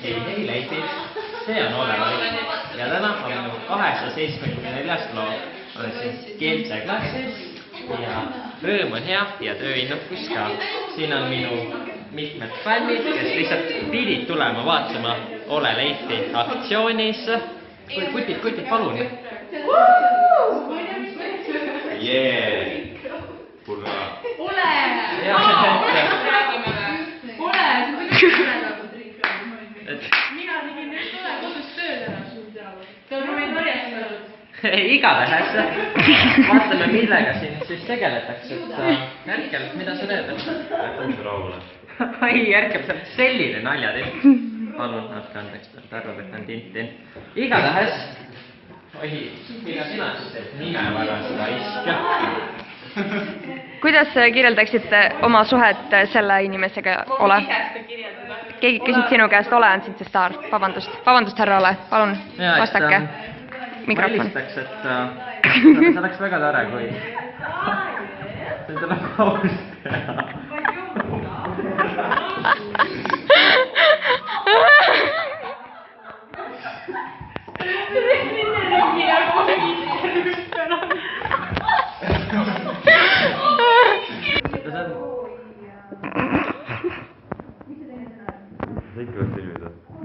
Hei Leifi, see on Olevalik ja täna on minu 274. loo. Olen siin keelteklassis ja rõõm on hea ja tööinnukus ka. Siin on minu mitmed fännid, kes lihtsalt pidid tulema vaatama Ole Leifi aktsioonis. Kutid, palun! Jee! Purra! Ole! Mina tegin nüüd tule kodus tööd ära sul teada. Ta on meid varjastanud. Igatahes, vaatame millega siin siis tegeletakse. Järkel, mida sa teed? Jätame rahule. Ai, Järkel, sa oled selline naljatint. Palun, andke andeks, ta arvab, et on Tintin. Igatahes, mida sina siis teed nimevara seda iska? Kuidas kirjeldaksite oma suhet selle inimesega, Ole? Keegi küsib sinu käest, Ole on sind see staar. Vabandust, härra Ole, palun vastake. Ma helistaks, et see oleks väga tore, kui see tuleb aus teha.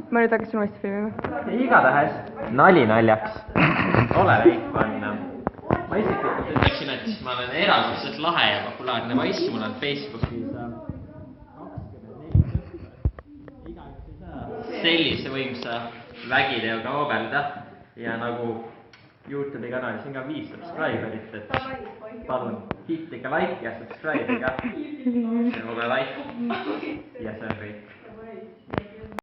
Ma nüüd hakkasin uuesti filmima. Igatahes, nali naljaks. Ole Leif on... Ma isiklikult ütleksin, et ma olen erakordselt lahe ja populaarne vaiss. Mul on Facebookis 24 igaüks ei saa sellise võimsa vägiteoga hoobelda. Ja nagu YouTube'i kanalis on ka 5 subscriberit, et palun hittige like ja subscribe'iga. See Ole Leif ja see on kõik.